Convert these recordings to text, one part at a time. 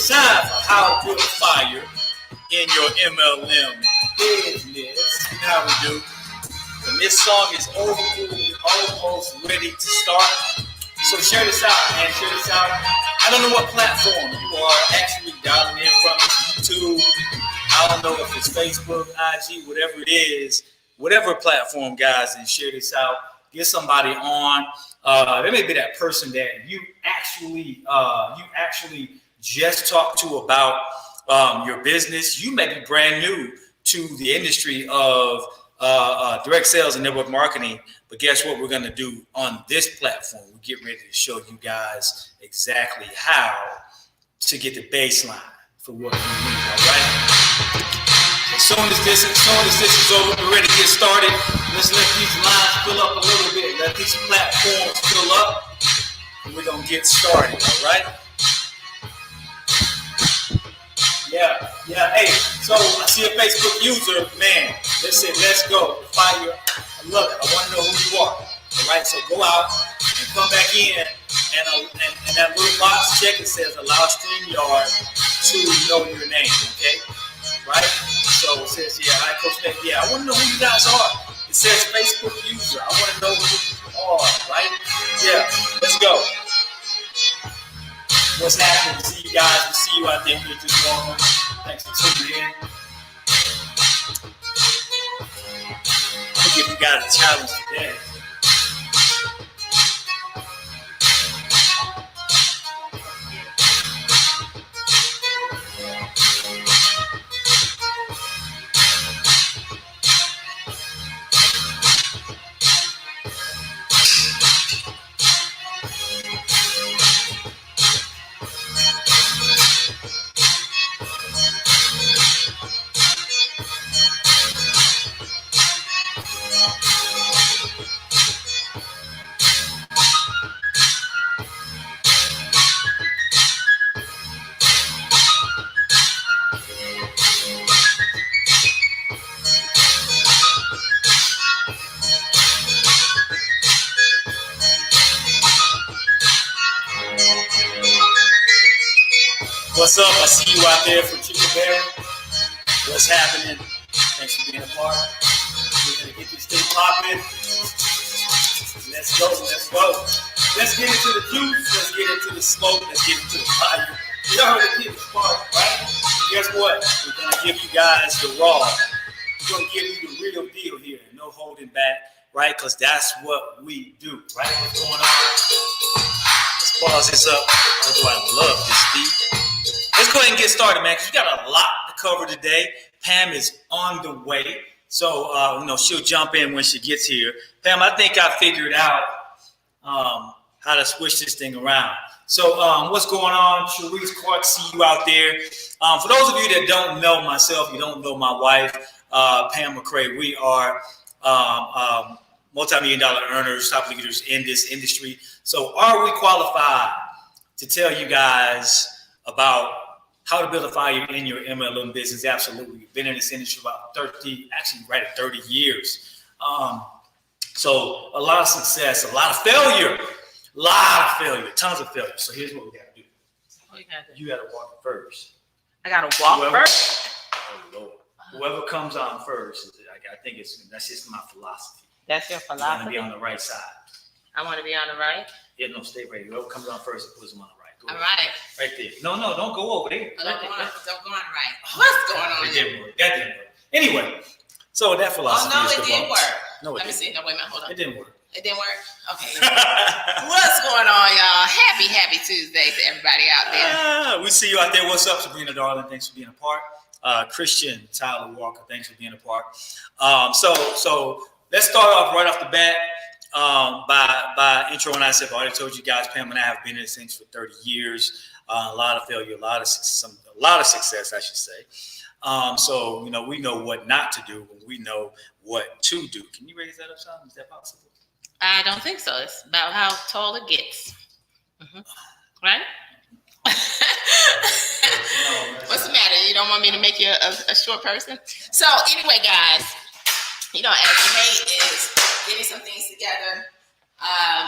It's time for how to build fire in your MLM business. You know how we do. When this song is over, we're almost ready to start. So share this out, man. Share this out. I don't know what platform you are actually dialing in from. It's YouTube. I don't know if it's Facebook, IG, whatever it is. Whatever platform, guys, and share this out. Get somebody on. There may be that person that you actually just talked to about your business. You may be brand new to the industry of direct sales and network marketing, but guess what we're going to do on this platform? We're getting ready to show you guys exactly how to get the baseline for what you need. All right. As soon as this is over, we're ready to get started. Let's let these lines fill up a little bit. Let these platforms fill up, and we're gonna get started. All right. Yeah. Hey, so I see a Facebook user, man. They said, let's go. Fire. I love it. I want to know who you are. All right, so go out and come back in, and that little box check, it says allow StreamYard to know your name, okay? Right? So it says, hi, Coach Nate. I want to know who you guys are. It says Facebook user. I want to know who you are, right? Yeah, let's go. What's happening? See you guys. We see you out there this morning. Thanks for tuning in. I'll give you guys a challenge today. What's up? I see you out there from Chicken-Berry. What's happening? Thanks for being a part. We're going to get this thing popping. Let's go. Let's get into the juice. Let's get into the smoke. Let's get into the fire. You already get the spark, right? Guess what? We're going to give you guys the raw. We're going to give you the real deal here. No holding back, right? Because that's what we do, right? What's going on? Let's pause this up. Although I love this beat. Let's go ahead and get started, man, because we got a lot to cover today. Pam is on the way, so she'll jump in when she gets here. Pam, I think I figured out how to switch this thing around. So what's going on? Cherise Clark, see you out there. For those of you that don't know myself, you don't know my wife, Pam McCray, we are multi-million-dollar earners, top leaders in this industry. So are we qualified to tell you guys about how to build a fire in your MLM business? Absolutely. We've been in this industry about 30 years. So a lot of success, a lot of failure, tons of failure. So here's what we got to do. You got to walk first. I got to walk first? Oh, Lord. Whoever comes on first, I think that's just my philosophy. That's your philosophy? I want to be on the right side. I want to be on the right? Yeah, no, stay right. Whoever comes on first, it puts them on the right. All right. Right there. No, don't go over there. Don't go on the right. What's going on? That didn't work. Anyway, so that philosophy it did work. No, Let me see. No, wait a minute. Hold on. It didn't work. It didn't work? Okay. What's going on, y'all? Happy Tuesday to everybody out there. We see you out there. What's up, Sabrina Darling? Thanks for being a part. Christian Tyler Walker, thanks for being a part. So let's start off right off the bat. By intro, and I said, I already told you guys, Pam and I have been in this thing for 30 years. A lot of failure, a lot of success, I should say. So we know what not to do, and we know what to do. Can you raise that up, Sean? Is that possible? I don't think so. It's about how tall it gets. Mm-hmm. Right? What's the matter? You don't want me to make you a short person? So anyway, guys, as Nate is getting some things together,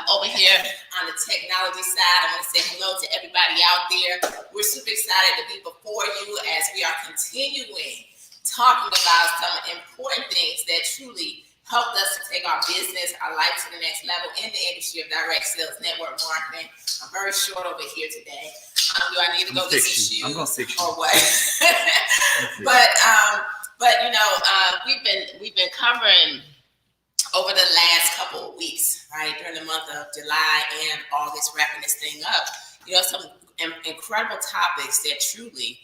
Over here on the technology side, I want to say hello to everybody out there. We're super excited to be before you as we are continuing talking about some important things that truly helped us to take our business, our life to the next level in the industry of direct sales network marketing. I'm very short over here today. Do I need to go get some shoes? I'm gonna fix you. Or what? But you know, we've been covering over the last couple of weeks, right, during the month of July and August, wrapping this thing up. You know, some incredible topics that truly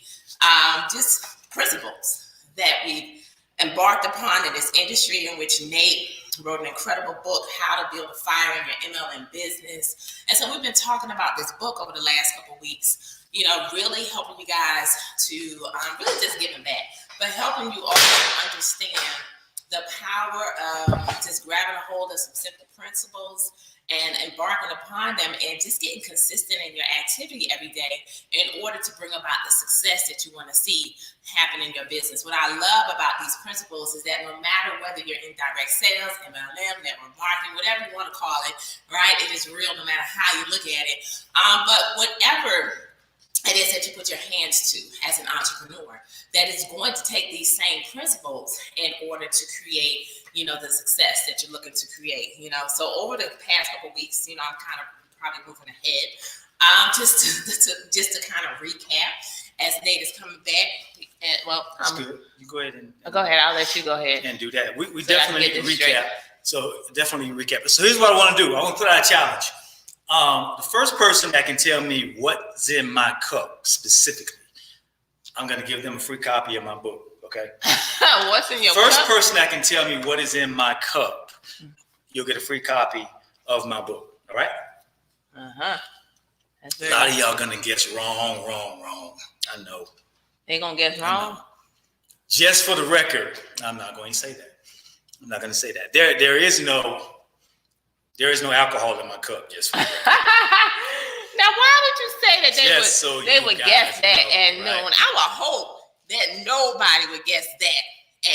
just principles that we've embarked upon in this industry, in which Nate wrote an incredible book, How to Build a Fire in Your MLM Business. And so we've been talking about this book over the last couple of weeks, you know, really helping you guys to really just giving back, but helping you also understand the power of just grabbing a hold of some simple principles and embarking upon them and just getting consistent in your activity every day in order to bring about the success that you want to see happen in your business. What I love about these principles is that no matter whether you're in direct sales, MLM, network marketing, whatever you want to call it, right? It is real no matter how you look at it. But whatever it is that you put your hands to as an entrepreneur, that is going to take these same principles in order to create, you know, the success that you're looking to create, you know. So over the past couple of weeks, you know, I'm kind of probably moving ahead. Just to kind of recap, as Nate is coming back. And, well, That's good. You go ahead and go ahead. I'll let you go ahead and do that. We so definitely need to recap. So definitely recap. So here's what I want to do. I want to put out a challenge. The first person that can tell me what's in my cup specifically, I'm going to give them a free copy of my book. Okay. What's in your first cup? person that can tell me what is in my cup, you'll get a free copy of my book. All right. A lot of y'all gonna guess wrong. I know. They gonna guess wrong. Just for the record, I'm not going to say that. I'm not going to say that. There is no alcohol in my cup. Just for the record. Now, why would you say that they would guess that at noon? I would hope that nobody would guess that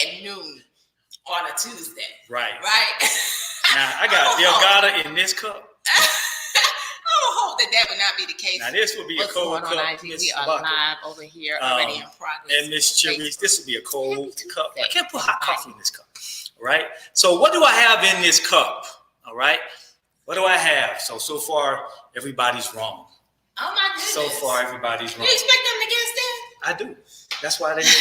at noon on a Tuesday. Right. Now, I got Delgado in this cup. I would hope that would not be the case. Now, this will be a cold cup. We are live over here, already in progress. And Miss Cherries, this will be a cold cup. I can't put hot coffee in this cup. All right. So what do I have in this cup? All right. What do I have? So far, everybody's wrong. Oh, my goodness. So far, everybody's wrong. You expect them to guess that? I do. That's why they never do.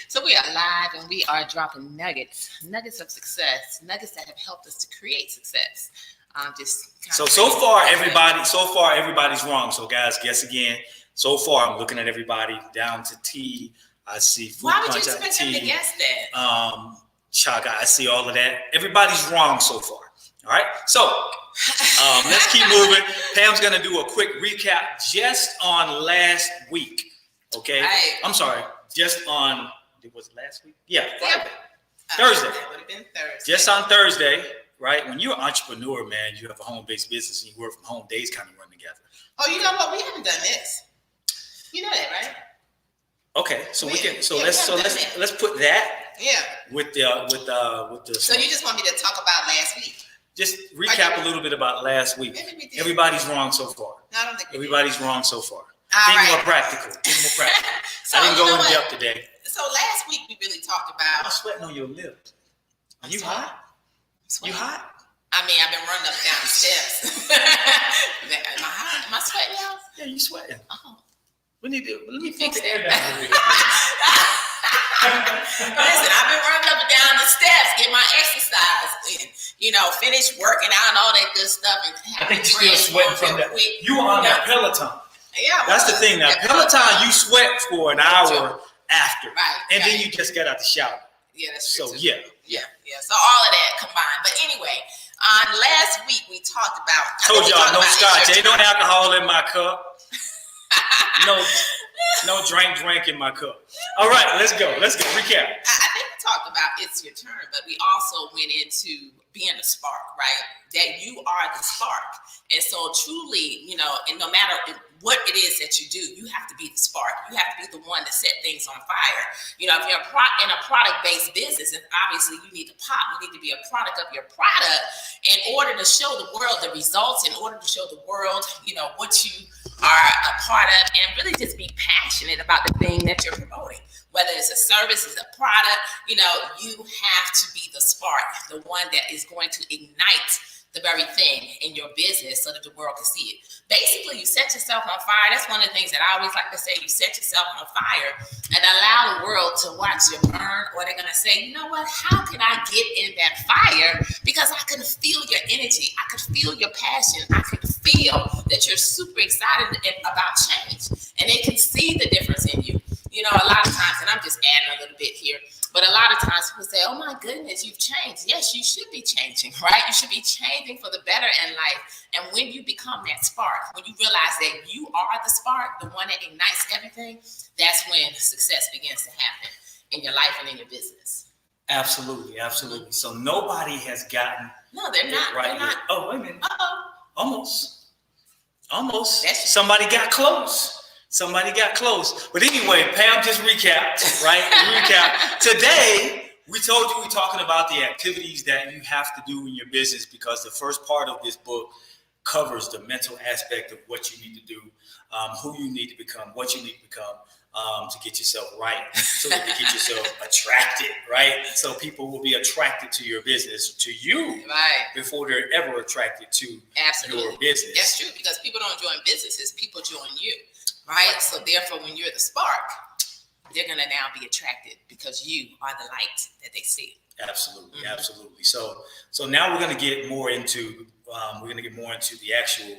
So we are live and we are dropping nuggets of success, nuggets that have helped us to create success. So far everybody's wrong. So guys, guess again. So far, I'm looking at everybody down to T. I see food. Why would you expect them to guess that? Chaga, I see all of that. Everybody's wrong so far. All right. So let's keep moving. Pam's gonna do a quick recap just on last week. Okay. Right. I'm sorry. Just on. Was it last week? Yeah. Friday. Thursday. It would have been Thursday. Just on Thursday. Right? When you're an entrepreneur, man, you have a home-based business and you work from home, days kind of run together. Oh, you know what? We haven't done this. You know that, right? Okay, so let's put that with the So you just want me to talk about last week? Just recap a little bit about last week. Everybody's wrong so far. No, I don't think everybody's wrong so far. All more practical. So, I didn't go in depth today. So last week we really talked about. I'm sweating on your lips. Are you hot? You hot? I mean, I've been running up and down the steps. Am I hot? Am I sweating, y'all? Yeah, you sweating. Oh. Let me fix the air down a little bit. Listen, I've been running up and down the steps, get my exercise in, finish working out and all that good stuff. And I think you're still sweating from that. You were on that Peloton. Yeah. That's the thing. Now, Peloton, you sweat for an hour after. Right. And then you just get out the shower. Yeah, that's true. So, yeah. So all of that combined. But anyway, last week we talked about. Told y'all no scotch. Ain't no alcohol in my cup. No drink in my cup. All right, let's go. Recap. I think we talked about it's your turn, but we also went into being a spark, right? That you are the spark. And so truly, and no matter what it is that you do, you have to be the spark. You have to be the one to set things on fire. If you're in a product-based business, and obviously you need to pop, you need to be a product of your product in order to show the world the results, in order to show the world, what you are a part of, and really just be passionate about the thing that you're promoting. Whether it's a service, it's a product, you have to be the spark, the one that is going to ignite the very thing in your business so that the world can see it. Basically, you set yourself on fire. That's one of the things that I always like to say. You set yourself on fire and allow the world to watch you burn, or they're going to say, you know what, how can I get in that fire? Because I can feel your energy. I could feel your passion. I could feel that you're super excited about change. And they can see the difference in you. A lot of times, and I'm just adding a little bit here, but a lot of times people say, oh my goodness, you've changed. Yes, you should be changing, right? You should be changing for the better in life. And when you become that spark, when you realize that you are the spark, the one that ignites everything, that's when success begins to happen in your life and in your business. Absolutely, absolutely. So nobody has gotten No, they're not. Right. They're not. Oh, wait a minute. Almost. That's Somebody got close. But anyway, Pam just recapped, right? Today, we told you we're talking about the activities that you have to do in your business, because the first part of this book covers the mental aspect of what you need to do, who you need to become, what you need to become to get yourself right, so that you get yourself attracted, right? So people will be attracted to your business, to you, right, before they're ever attracted to your business. That's true, because people don't join businesses, people join you. Right? So therefore, when you're the spark, they're going to now be attracted because you are the light that they see. Absolutely. Mm-hmm. Absolutely. So now we're going to get more into the actual,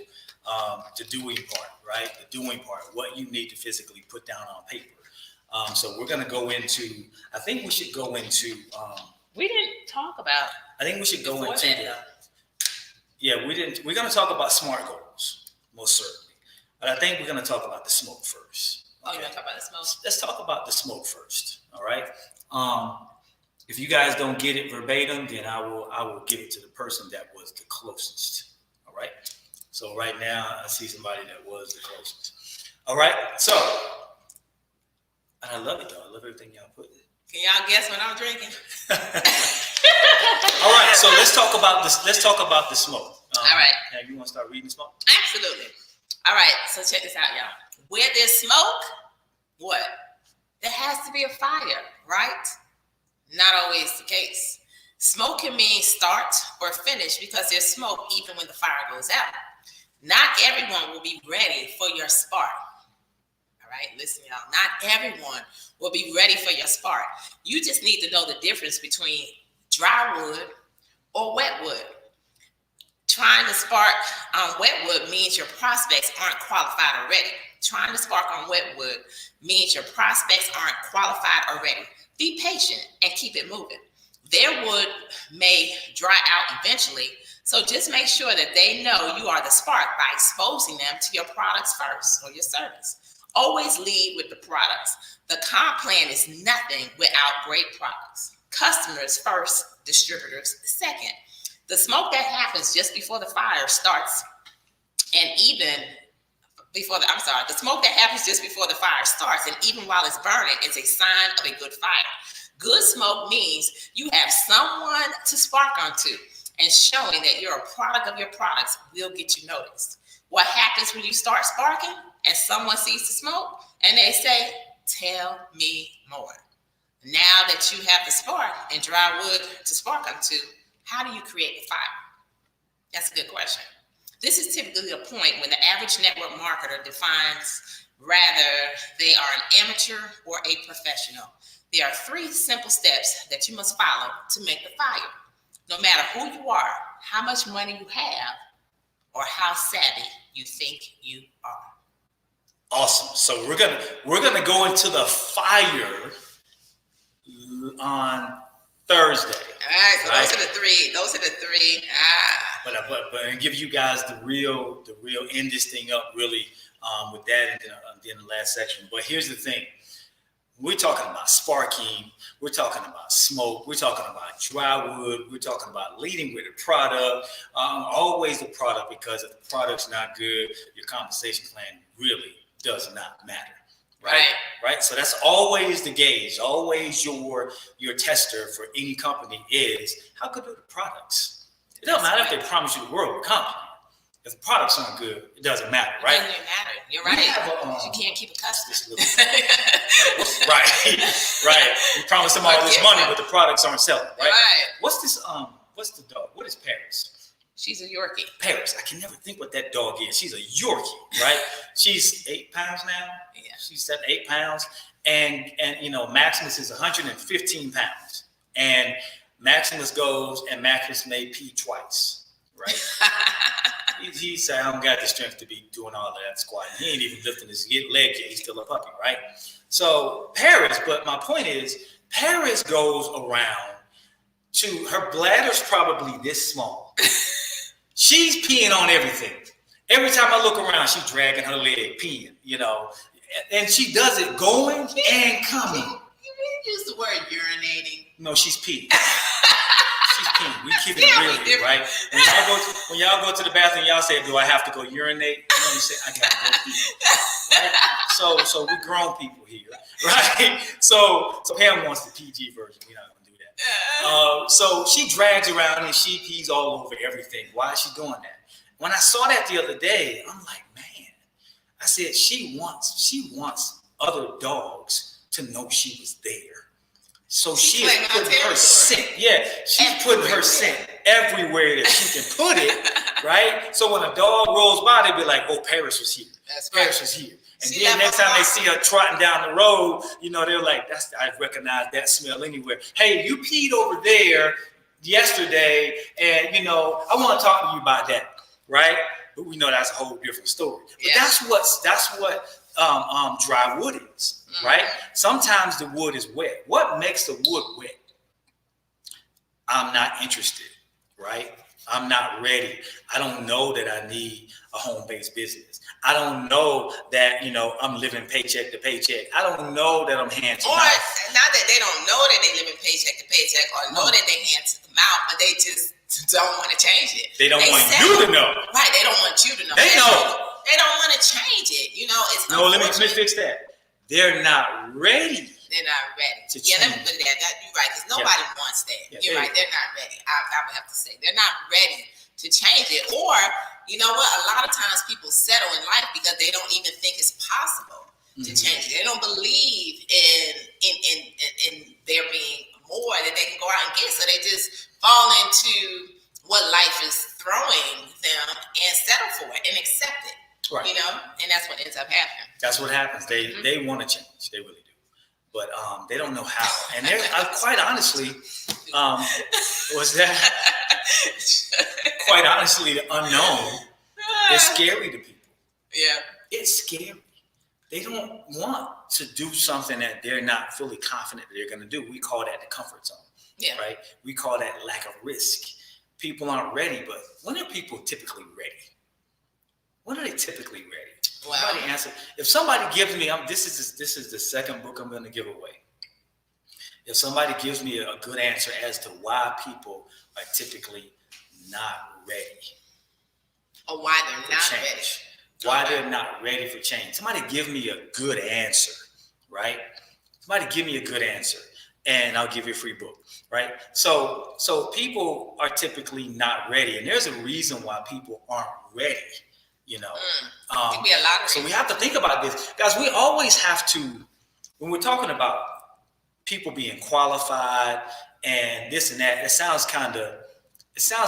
the doing part, right? The doing part, what you need to physically put down on paper. So we're going to go into, I think we should go into, we didn't talk about. I think we should go into we didn't. We're going to talk about SMART goals, most certainly. But I think we're going to talk about the smoke first. Okay? Oh, you want to talk about the smoke? Let's talk about the smoke first. All right. If you guys don't get it verbatim, then I will give it to the person that was the closest. All right. So right now I see somebody that was the closest. All right. So, and I love it though. I love everything y'all put in. Can y'all guess what I'm drinking? All right. So let's talk about this. Let's talk about the smoke. All right. Now you want to start reading the smoke? Absolutely. All right, so check this out, y'all. Where there's smoke, what? There has to be a fire, right? Not always the case. Smoke can mean start or finish because there's smoke even when the fire goes out. Not everyone will be ready for your spark. All right, listen, y'all. Not everyone will be ready for your spark. You just need to know the difference between dry wood or wet wood. Trying to spark on wet wood means your prospects aren't qualified already. Trying to spark on wet wood means your prospects aren't qualified already. Be patient and keep it moving. Their wood may dry out eventually, so just make sure that they know you are the spark by exposing them to your products first or your service. Always lead with the products. The comp plan is nothing without great products. Customers first, distributors second. The smoke that happens just before the fire starts, and even before the smoke that happens just before the fire starts, and even while it's burning, is a sign of a good fire. Good smoke means you have someone to spark onto, and showing that you're a product of your products will get you noticed. What happens when you start sparking and someone sees the smoke and they say, tell me more. Now that you have the spark and dry wood to spark onto, how do you create the fire? That's a good question. This is typically the point when the average network marketer defines whether they are an amateur or a professional. There are 3 simple steps that you must follow to make the fire. No matter who you are, how much money you have, or how savvy you think you are. Awesome. So we're gonna go into the fire on Thursday. All right, so right? Those are the three. But and give you guys the real end this thing up really with that and then the last section. But here's the thing. We're talking about sparking. We're talking about smoke. We're talking about dry wood. We're talking about leading with a product. Always the product, because if the product's not good, your compensation plan really does not matter. Right. So that's always the gauge. Always your tester for any company is how good are the products. It doesn't matter if they promise you the world will come. If the products aren't good, it doesn't matter, right? It doesn't matter. You're right. You can't keep a customer. Right. You promise them all this money, but the products aren't selling, right? What's this? What's the dog? What is Paris? She's a Yorkie. Paris. I can never think what that dog is. She's a Yorkie, right? She's 8 pounds now. Yeah. She's 8 pounds, and Maximus is 115 pounds, and Maximus goes and Maximus may pee twice, right? He said, I don't got the strength to be doing all of that squatting. He ain't even lifting his leg yet. He's still a puppy, right? So Paris, but my point is, Paris goes around to, her bladder's probably this small. She's peeing on everything. Every time I look around, she's dragging her leg, peeing, and she does it going and coming. You use the word urinating. No, she's peeing. She's peeing. We keep it real here, right? When y'all go to the bathroom, y'all say, "Do I have to go urinate?" You say, "I gotta go pee." Right? So we grown people here, right? So Pam wants the PG version. We're not gonna do that. So she drags around and she pees all over everything. Why is she doing that? When I saw that the other day, I'm like, man. I said she wants other dogs to know she was there. So she is putting her scent. Yeah, she's putting her scent everywhere that she can put it, right? So when a dog rolls by, they be like, "Oh, Paris was here. Paris was here." And then next time they see her trotting down the road, they're like, I recognize that smell anywhere. Hey, you peed over there yesterday, and I want to talk to you about that, right? But we know that's a whole different story. But that's what dry wood is. Right? Sometimes the wood is wet. What makes the wood wet? I'm not interested, right? I'm not ready. I don't know that I need a home-based business. I don't know that, I'm living paycheck to paycheck. I don't know that I'm hand to mouth. Or not that they don't know that they living paycheck to paycheck, or know that they hand to the mouth, but they just don't want to change it. They don't want you to know. Right, they don't want you to know. They know. They don't want to change it. It's no, let me fix that. They're not ready. They're not ready. To let me put that. You're right, because nobody wants that. You're right. They're not ready. I would have to say they're not ready to change it. Or you know what? A lot of times people settle in life because they don't even think it's possible to change it. They don't believe in there being more that they can go out and get. So they just fall into what life is throwing them and settle for it and accept it. Right. And that's what ends up happening. That's what happens. They want to change. They really do. But they don't know how. And they're quite honestly, quite honestly, the unknown is scary to people. Yeah. It's scary. They don't want to do something that they're not fully confident that they're going to do. We call that the comfort zone. Yeah. Right? We call that lack of risk. People aren't ready, but when are people typically ready? When are they typically ready? Wow. Somebody answer. If somebody gives me, this is the second book I'm going to give away. If somebody gives me a good answer as to why people are typically not ready, or why they're not ready, why they're not ready for change. Somebody give me a good answer, right? Somebody give me a good answer, and I'll give you a free book, right? So people are typically not ready, and there's a reason why people aren't ready. So we have to think about this, guys. We always have to, when we're talking about people being qualified and this and that, it sounds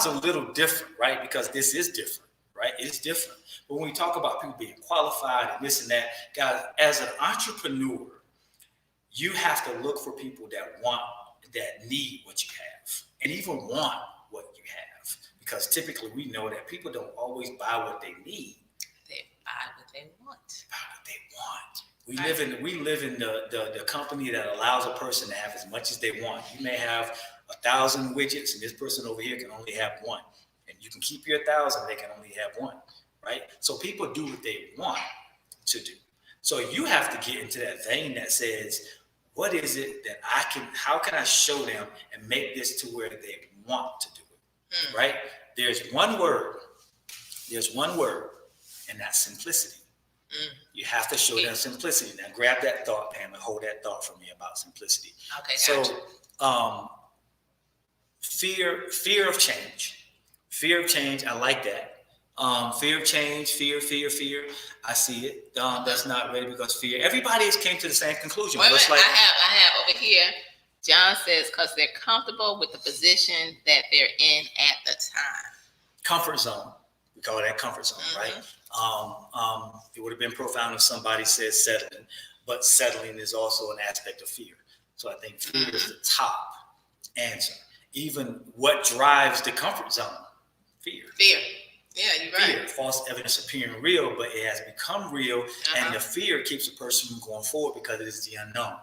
a little different, right? Because this is different, right? It's different. But when we talk about people being qualified and this and that, guys, as an entrepreneur, you have to look for people that need what you have and even want what you have. Because typically we know that people don't always buy what they need. They buy what they want. We live in the company that allows a person to have as much as they want. You may have 1,000 widgets, and this person over here can only have one. And you can keep your 1,000; they can only have one, right? So people do what they want to do. So you have to get into that vein that says, what is it that how can I show them and make this to where they want to do it, right? There's one word, and that's simplicity. You have to show them simplicity. Now grab that thought, Pam, and hold that thought for me about simplicity. Okay, gotcha. So fear of change. Fear of change, I like that. Fear of change, fear. I see it. That's not ready because fear. Everybody came to the same conclusion. Wait, I have over here. John says because they're comfortable with the position that they're in at the time. Comfort zone. We call that comfort zone, right? It would have been profound if somebody said settling, but settling is also an aspect of fear. So I think fear is the top answer. Even what drives the comfort zone? Fear. Yeah, you're right. Fear, false evidence appearing real, but it has become real, and the fear keeps a person from going forward because it is the unknown,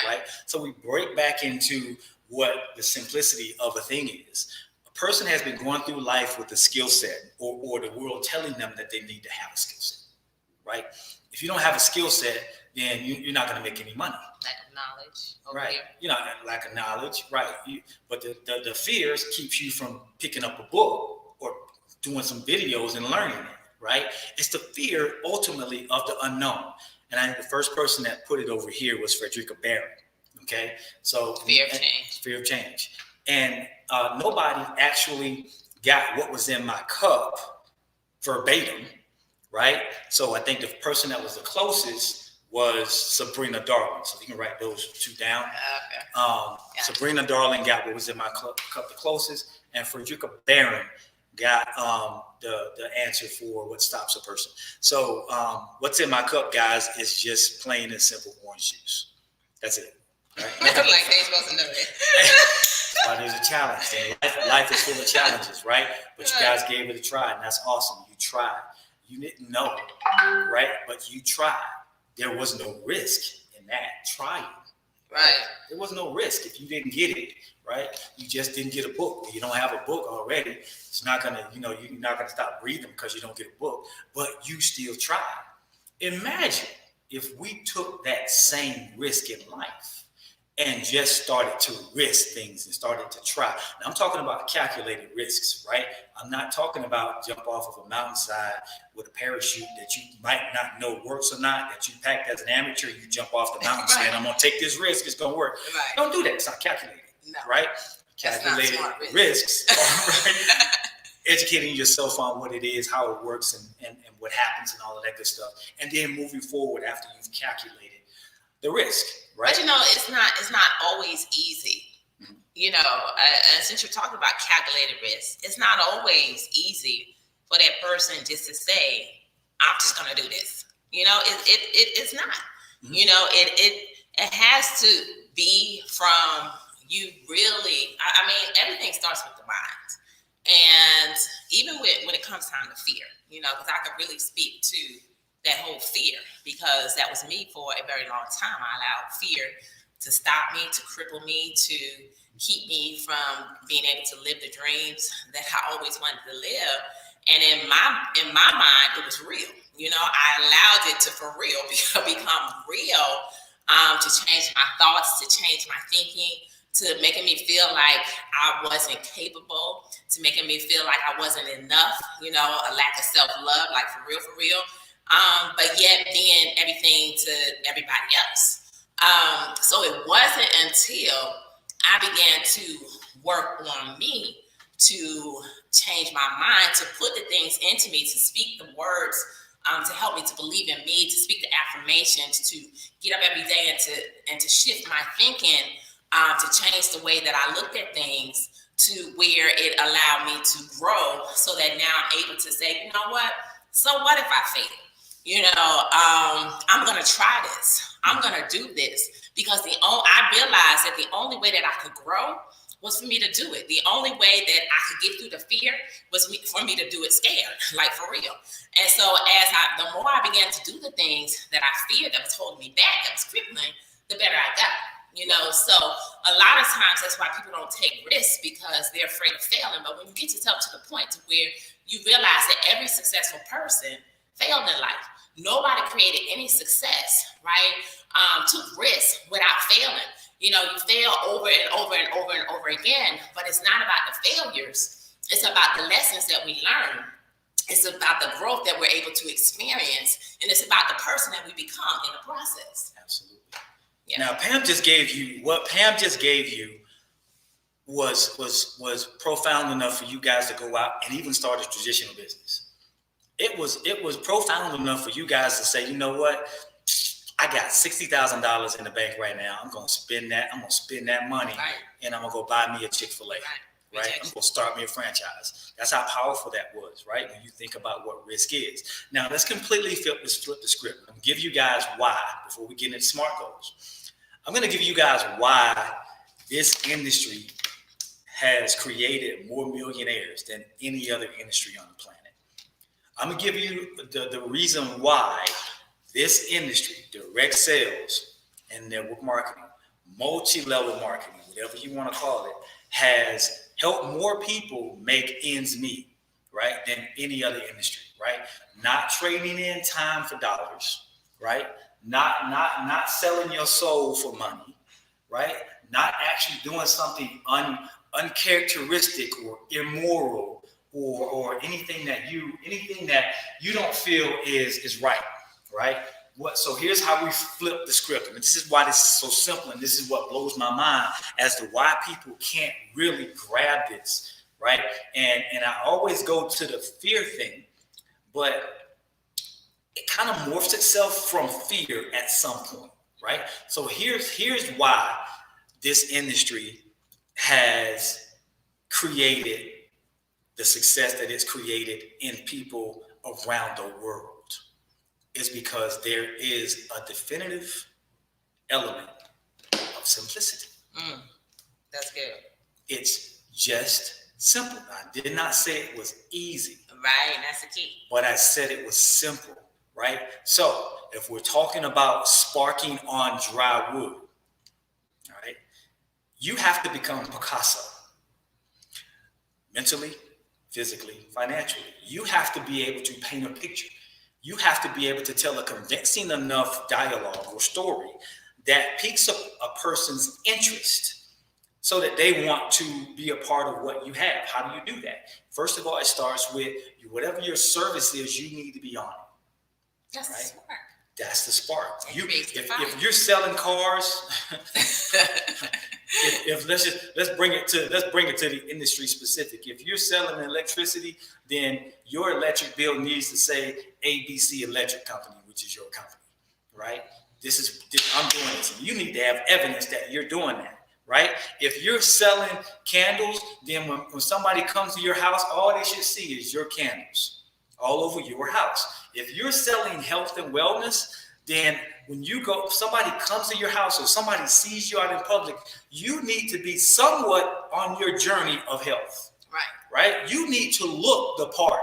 right? So we break back into what the simplicity of a thing is. A person has been going through life with a skill set, or the world telling them that they need to have a skill set, right? If you don't have a skill set, then you're not going to make any money. Lack of knowledge. Right. Here. You know, lack of knowledge, right? But the fears keeps you from picking up a book or doing some videos and learning it, right? It's the fear ultimately of the unknown. And I think the first person that put it over here was Frederica Barron. Okay. So fear of change. And nobody actually got what was in my cup verbatim, right? So I think the person that was the closest was Sabrina Darling. So you can write those two down. Okay. Sabrina Darling got what was in my cup the closest, and Frederica Barron got the answer for what stops a person. So what's in my cup, guys, is just plain and simple orange juice. That's it. Right? Like they ain't supposed to know that. But there's a challenge. Life is full of challenges, right? But you guys gave it a try, and that's awesome. You tried. You didn't know, right? But you tried. There was no risk in that trying. Right. There was no risk if you didn't get it, right? You just didn't get a book. You don't have a book already. It's not gonna, you're not gonna stop breathing because you don't get a book, but you still tried. Imagine if we took that same risk in life and just started to risk things and started to try. Now I'm talking about calculated risks, right? I'm not talking about jump off of a mountainside with a parachute that you might not know works or not, that you packed as an amateur, you jump off the mountain saying, I'm gonna take this risk, it's gonna work. Right. Don't do that, it's not calculated, right? That's calculated not smart risks, right? Educating yourself on what it is, how it works, and what happens and all of that good stuff. And then moving forward after you've calculated the risk, right? But it's not always easy. And since you're talking about calculated risk, it's not always easy for that person just to say, I'm just gonna do this. It's not. It has to be from you really. I mean, everything starts with the mind. And even when it comes time to fear, because I could really speak to that whole fear, because that was me for a very long time. I allowed fear to stop me, to cripple me, to keep me from being able to live the dreams that I always wanted to live. And in my mind, it was real. I allowed it to for real become real, to change my thoughts, to change my thinking, to making me feel like I wasn't capable, to making me feel like I wasn't enough, a lack of self-love, like for real. But yet being everything to everybody else. So it wasn't until I began to work on me to change my mind, to put the things into me, to speak the words, to help me to believe in me, to speak the affirmations, to get up every day and to shift my thinking, to change the way that I looked at things, to where it allowed me to grow, so that now I'm able to say, you know what? So what if I fail? I'm going to try this. I'm going to do this, because I realized that the only way that I could grow was for me to do it. The only way that I could get through the fear was for me to do it scared, like for real. And so the more I began to do the things that I feared that was holding me back, that was crippling, the better I got. So a lot of times that's why people don't take risks, because they're afraid of failing. But when you get yourself to the point to where you realize that every successful person failed in life, Nobody created any success, right? Took risks without failing. You fail over and over and over and over again, but it's not about the failures. It's about the lessons that we learn. It's about the growth that we're able to experience, and it's about the person that we become in the process. Absolutely. Yeah. Now, Pam just gave you was profound enough for you guys to go out and even start a traditional business. It was profound enough for you guys to say, you know what? I got $60,000 in the bank right now. I'm gonna spend that. I'm gonna spend that money, right, and I'm gonna go buy me a Chick-fil-A. Right? I'm gonna start me a franchise. That's how powerful that was, right? When you think about what risk is. Now let's completely flip the script. I'm gonna give you guys why before we get into SMART goals. I'm gonna give you guys why this industry has created more millionaires than any other industry on the planet. I'm gonna give you the reason why this industry, direct sales and network marketing, multi-level marketing, whatever you want to call it, has helped more people make ends meet, right, than any other industry, right? Not trading in time for dollars, right? Not selling your soul for money, right? Not actually doing something uncharacteristic or immoral or anything that you don't feel is right, right? So here's how we flip the script. And this is why this is so simple, and this is what blows my mind as to why people can't really grab this, right? And I always go to the fear thing, but it kind of morphs itself from fear at some point, right? So here's why this industry has created the success that it's created in people around the world. Is because there is a definitive element of simplicity. That's good. It's just simple. I did not say it was easy. Right, that's the key. But I said it was simple, right? So if we're talking about sparking on dry wood, all right, you have to become Picasso. Mentally, physically, financially. You have to be able to paint a picture. You have to be able to tell a convincing enough dialogue or story that piques up a person's interest so that they want to be a part of what you have. How do you do that? First of all, it starts with whatever your service is, you need to be on it. That's right? The spark. That's the spark. If you're selling cars, let's bring it to the industry specific. If you're selling electricity, then your electric bill needs to say ABC Electric Company, which is your company, right? I'm doing this. You need to have evidence that you're doing that, right? If you're selling candles, then when somebody comes to your house, all they should see is your candles all over your house. If you're selling health and wellness, then when somebody comes to your house or somebody sees you out in public, you need to be somewhat on your journey of health. Right? You need to look the part.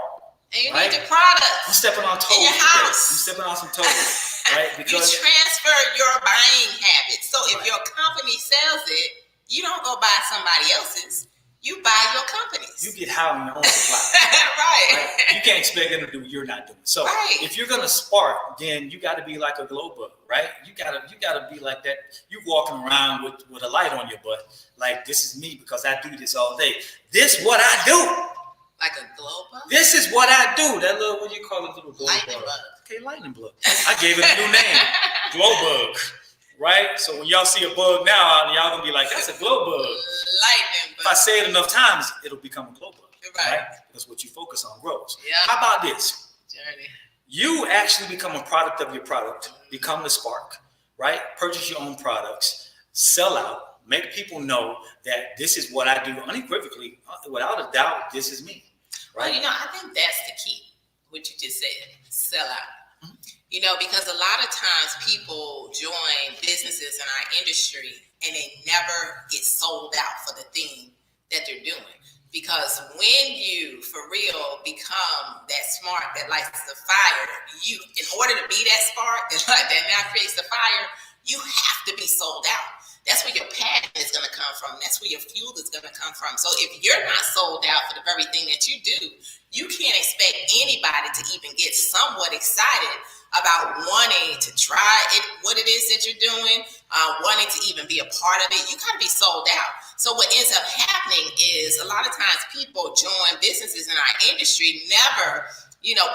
And you need the product. I'm stepping on toes. In your house. I'm stepping on some toes. Right? Because you transfer your buying habits. So if your company sells it, you don't go buy somebody else's. You buy your company's. You get high on your own supply. Right. You can't expect them to do what you're not doing. So if you're gonna spark, then you got to be like a glow bug, right? You gotta be like that. You walking around with a light on your butt, like this is me because I do this all day. This what I do. Like a glow bug. This is what I do. That little, what do you call it, little glow lightning bug? Okay, lightning bug. I gave it a new name, glow bug. Right? So when y'all see a bug now, y'all gonna be like, that's a glow bug. Lightning bug. If I say it enough times, it'll become a glow bug. Right? Because what you focus on grows. Yeah. How about this? Journey. You actually become a product of your product, become the spark, right? Purchase your own products, sell out, make people know that this is what I do unequivocally, without a doubt, this is me. Right? Well, I think that's the key, what you just said, sell out. Because a lot of times people join businesses in our industry and they never get sold out for the thing that they're doing. Because when you, for real, become that spark that lights the fire, in order to be that spark that now creates the fire, you have to be sold out. That's where your passion is going going to come from. That's where your fuel is going to come from. So if you're not sold out for the very thing that you do, you can't expect anybody to even get somewhat excited about wanting to try it, what it is that you're doing, wanting to even be a part of it. You got to be sold out. So what ends up happening is a lot of times people join businesses in our industry, never,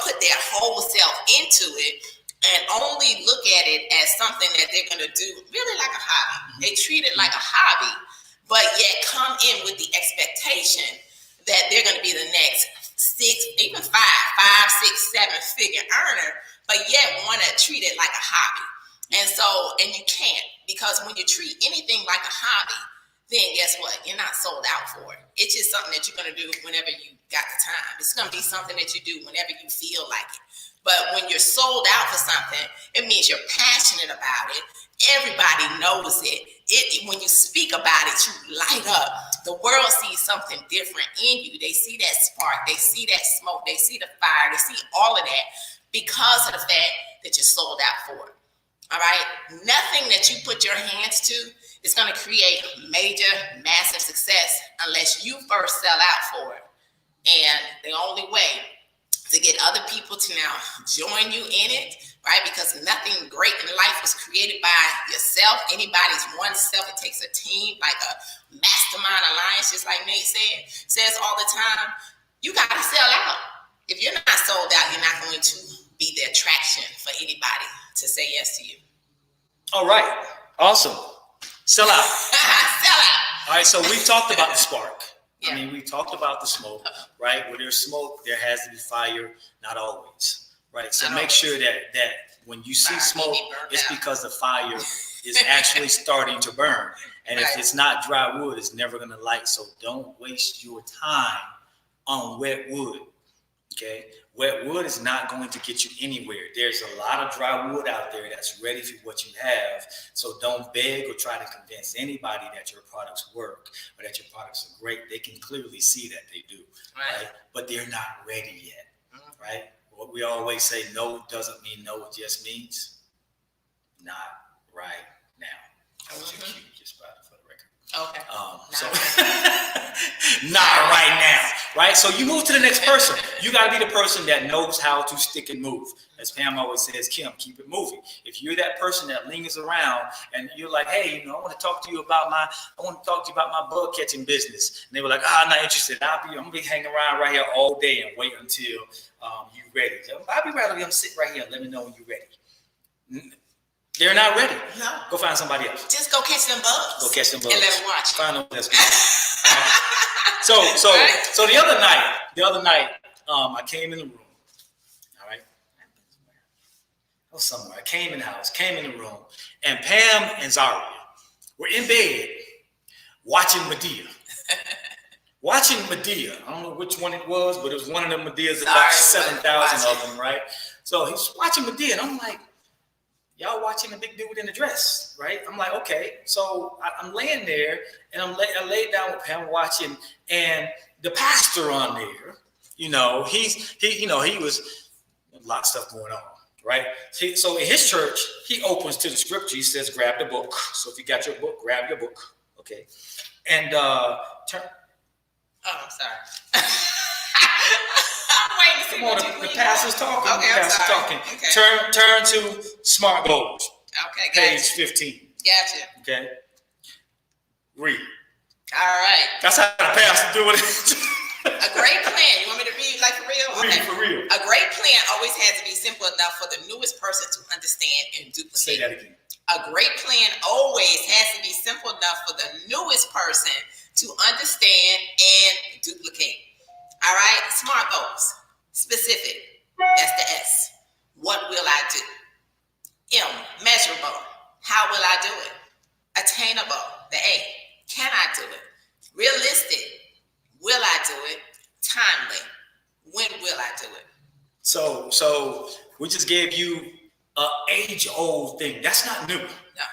put their whole self into it, and only look at it as something that they're going to do really like a hobby. They treat it like a hobby, but yet come in with the expectation that they're going to be the next 6, even 5, 6, 7 figure earner, but yet want to treat it like a hobby. And you can't, because when you treat anything like a hobby, then guess what? You're not sold out for it. It's just something that you're going to do whenever you got the time. It's going to be something that you do whenever you feel like it. But when you're sold out for something, it means you're passionate about it. Everybody knows it. When you speak about it, you light up. The world sees something different in you. They see that spark. They see that smoke. They see the fire. They see all of that because of the fact that you're sold out for it. All right? Nothing that you put your hands to is going to create major, massive success unless you first sell out for it. And the only way to get other people to now join you in it, right? Because nothing great in life was created by yourself. Anybody's oneself. It takes a team, like a mastermind alliance, just like Nate says all the time. You got to sell out. If you're not sold out, you're not going to be the attraction for anybody to say yes to you. All right. Awesome. Sell out. Sell out. All right. So we talked about the spark. Yeah. I mean, we talked about the smoke, right? Where there's smoke, there has to be fire, not always, right? So make sure that when you see smoke, it's because the fire is actually starting to burn. And if it's not dry wood, it's never going to light. So don't waste your time on wet wood, okay? Wet wood is not going to get you anywhere. There's a lot of dry wood out there that's ready for what you have. So don't beg or try to convince anybody that your products work or that your products are great. They can clearly see that they do, right? But they're not ready yet, right? What we always say, no doesn't mean no. It just means not right now. That was your cue, just for the record. Okay. Not right now, right? So you move to the next person. You got to be the person that knows how to stick and move. As Pam always says, Kim, keep it moving. If you're that person that lingers around and you're like, hey, I want to talk to you about my bug catching business. And they were like, I'm not interested. I'm gonna be hanging around right here all day and wait until you're ready. I'll be rather them sit right here and let me know when you're ready. They're not ready. No. Go find somebody else. Just go catch them bugs. Go catch them bugs. And let them watch. Find them. That's good. So the other night, I came in the room. All right. I was somewhere. I came in the house, came in the room, and Pam and Zaria were in bed watching Medea. Watching Medea. I don't know which one it was, but it was one of them Medeas, about 7,000 of them, right? So he's watching Medea, and I'm like, y'all watching the big dude in the dress, right? I'm like, okay. So I'm laying there, and I laid down with Pam watching, and the pastor on there, he was a lot of stuff going on, right? So in his church, he opens to the scripture. He says, grab the book. So if you got your book, grab your book, okay? And turn. Oh, I'm sorry. I'm waiting to see what you the pastor's talking. Okay, the pastor's talking. Okay. Turn to Smart Goals. Okay, page 15. Gotcha. Okay. Read. All right. That's how the pastor do it. A great plan. You want me to read like for real? Okay. Read for real. A great plan always has to be simple enough for the newest person to understand and duplicate. Say that again. A great plan always has to be simple enough for the newest person to understand and duplicate. All right? Smart goals. Specific. That's the S. What will I do? M. Measurable. How will I do it? Attainable. The A. Can I do it? Realistic. Will I do it? Timely. When will I do it? So we just gave you an age-old thing. That's not new. No.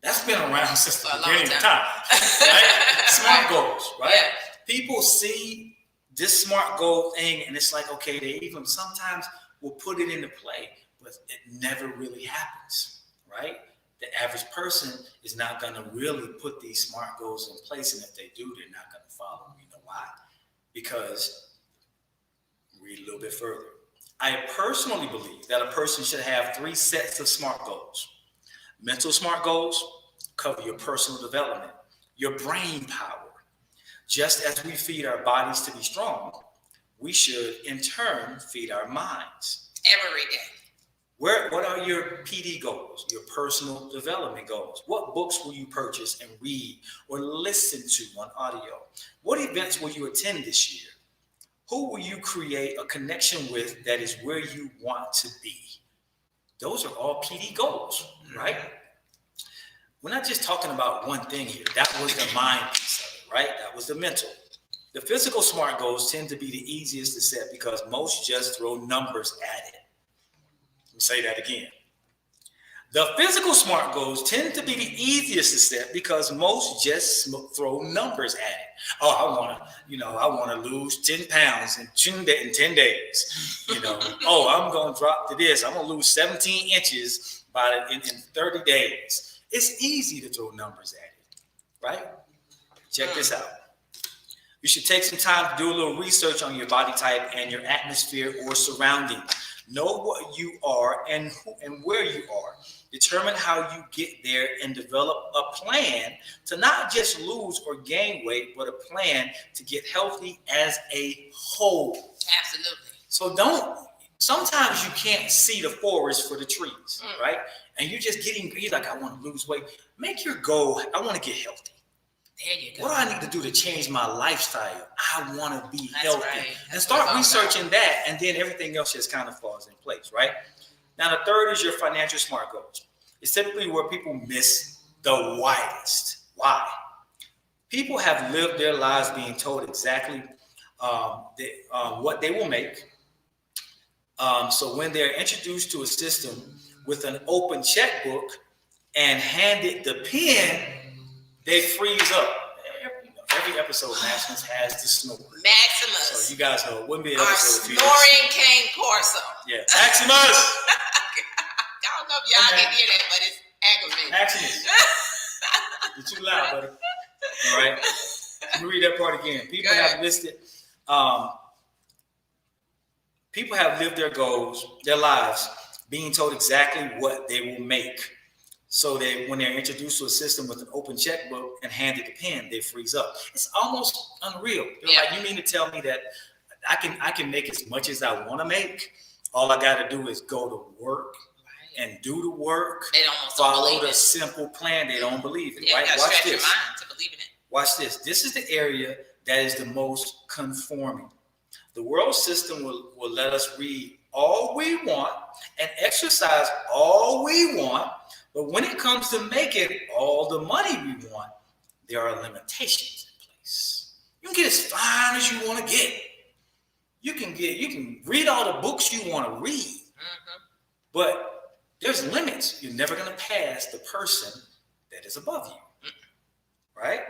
That's been around since the For a long beginning of time. Right? Smart goals, right? Yeah. People see this smart goal thing, and it's like, okay, they even sometimes will put it into play, but it never really happens, right? The average person is not going to really put these SMART goals in place, and if they do, they're not going to follow. You know why? Because, read a little bit further. I personally believe that a person should have 3 sets of SMART goals. Mental SMART goals cover your personal development, your brain power. Just as we feed our bodies to be strong, we should in turn feed our minds. Every day. What are your PD goals, your personal development goals? What books will you purchase and read or listen to on audio? What events will you attend this year? Who will you create a connection with that is where you want to be? Those are all PD goals, right? We're not just talking about one thing here. That was the mind piece of it, right? That was the mental. The physical SMART goals tend to be the easiest to set because most just throw numbers at it. Let me say that again. The physical SMART goals tend to be the easiest to set because most just throw numbers at it. Oh, I want to lose 10 pounds in 10 days. Oh, I'm going to drop to this. I'm going to lose 17 inches in 30 days. It's easy to throw numbers at it, right? Check this out. You should take some time to do a little research on your body type and your atmosphere or surroundings. Know what you are and who and where you are. Determine how you get there and develop a plan to not just lose or gain weight, but a plan to get healthy as a whole. Absolutely. So sometimes you can't see the forest for the trees, right? And you're like, I want to lose weight. Make your goal, I want to get healthy. There you go. What do I need to do to change my lifestyle? I want to be healthy. Right. And start researching that, and then everything else just kind of falls in place, right? Now, the third is your financial SMART goals. It's typically where people miss the widest. Why? People have lived their lives being told exactly what they will make. So when they're introduced to a system with an open checkbook and handed the pen, they freeze up. Every episode of Maximus has the snore. Maximus. So you guys know it wouldn't be an Our episode. snoring Cane Corso. Yeah, Maximus. I don't know if y'all can hear that, but it's aggravating. Maximus. You're too loud, buddy. All right. Let me read that part again. People have listed. People have lived their lives, being told exactly what they will make. So when they're introduced to a system with an open checkbook and handed the pen, they freeze up. It's almost unreal. They're like, you mean to tell me that I can make as much as I want to make? All I got to do is go to work and do the work. They almost follow the simple plan. They don't believe it. Yeah, right? You gotta stretch your mind to believe in it. Watch this. This is the area that is the most conforming. The world system will let us read all we want and exercise all we want. But when it comes to making all the money we want, there are limitations in place. You can get as fine as you want to get. You can read all the books you want to read. But there's limits. You're never going to pass the person that is above you. Right?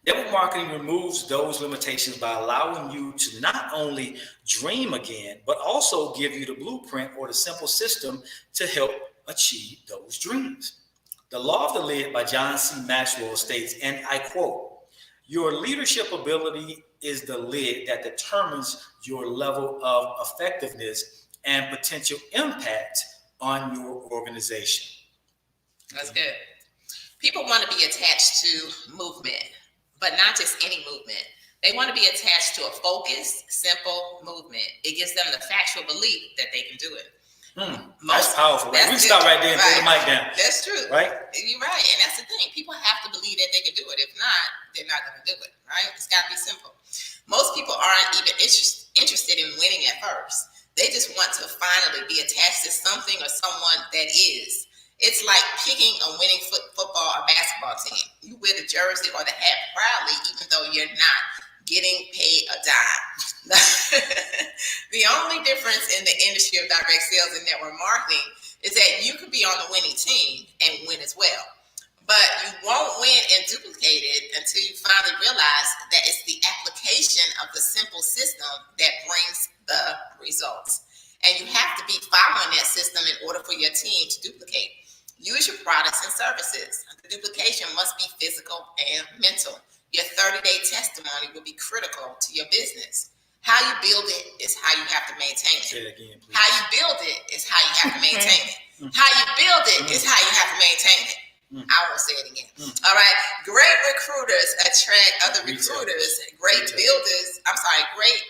Network marketing removes those limitations by allowing you to not only dream again, but also give you the blueprint or the simple system to help achieve those dreams. The Law of the Lid by John C. Maxwell states, and I quote, "Your leadership ability is the lid that determines your level of effectiveness and potential impact on your organization." That's good. People want to be attached to movement, but not just any movement. They want to be attached to a focused, simple movement. It gives them the factual belief that they can do it. That's powerful. Right? We stop right there and put the mic down. That's true. Right? You're right. And that's the thing. People have to believe that they can do it. If not, they're not going to do it. Right? It's got to be simple. Most people aren't even interested in winning at first. They just want to finally be attached to something or someone that is. It's like picking a winning football or basketball team. You wear the jersey or the hat proudly, even though you're not getting paid a dime. The only difference in the industry of direct sales and network marketing is that you could be on the winning team and win as well. But you won't win and duplicate it until you finally realize that it's the application of the simple system that brings the results. And you have to be following that system in order for your team to duplicate. Use your products and services. The duplication must be physical and mental. Your 30-day testimony will be critical to your business. How you build it is how you have to maintain it. Say it again, please. How you build it is how you have to maintain it. How you build it is how you have to maintain it. I won't say it again. All right. Great recruiters attract other recruiters. Great builders. Great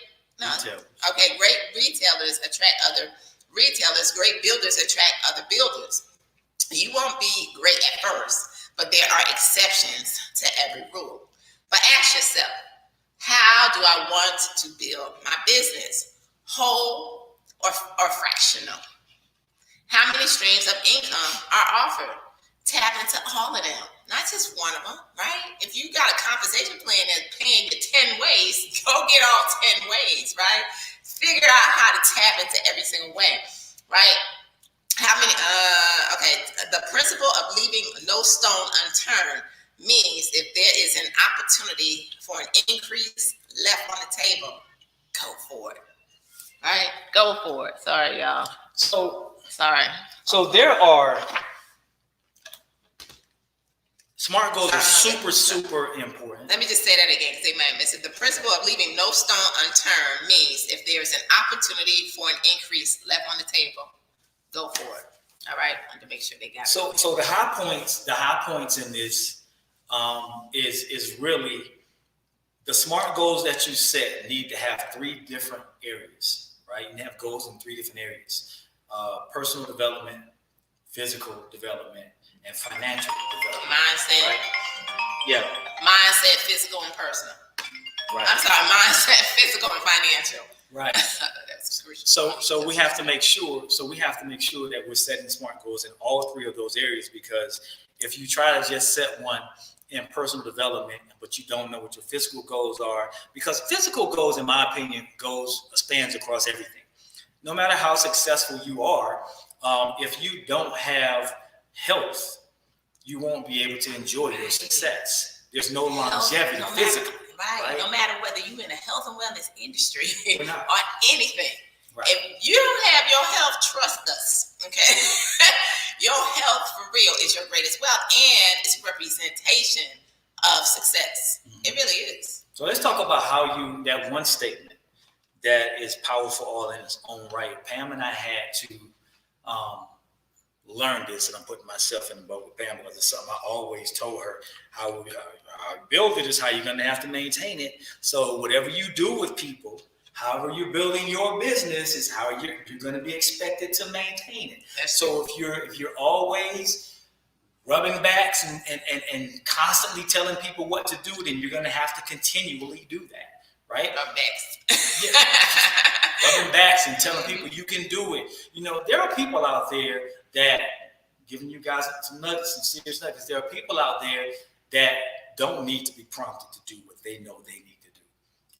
retailers attract other retailers. Great builders attract other builders. You won't be great at first, but there are exceptions to every rule. But ask yourself, how do I want to build my business? Whole or fractional? How many streams of income are offered? Tap into all of them, not just one of them, right? If you got a compensation plan that's paying you 10 ways, go get all 10 ways, right? Figure out how to tap into every single way, right? How many, the principle of leaving no stone unturned means if there is an opportunity for an increase left on the table, go for it, right? Go for it. Sorry, y'all. So there are SMART goals are super important. Let me just say that again because they might miss it. The principle of leaving no stone unturned means if there's an opportunity for an increase left on the table, go for it. All right, I want to make sure they got it. So the high points in this is really the SMART goals that you set need to have 3 different areas, right? You have goals in 3 different areas: personal development, physical development, and financial development. Mindset. Right? Yeah. Mindset, physical, and personal. Right. Mindset, physical, and financial. Right. That's crucial. So we have to make sure. That we're setting SMART goals in all 3 of those areas, because if you try to just set one in personal development, but you don't know what your physical goals are, because physical goals, in my opinion, spans across everything. No matter how successful you are, if you don't have health, you won't be able to enjoy your success. There's no longevity physically. Right. No matter whether you're in the health and wellness industry or anything. Right. If you don't have your health, trust us. Okay. Your health for real is your greatest wealth, and it's a representation of success. Mm-hmm. It really is. So let's talk about that one statement that is powerful all in its own right. Pam and I had to learn this, and I'm putting myself in the boat with Pam because it's something I always told her. How build it is how you're going to have to maintain it. So whatever you do with people, however you're building your business, is how you're going to be expected to maintain it. So if you're always rubbing backs and constantly telling people what to do, then you're going to have to continually do that, right? Rub backs. Yeah. Rubbing backs and telling people you can do it. There are people out there that, giving you guys some serious nuggets, there are people out there that don't need to be prompted to do what they know they need to do.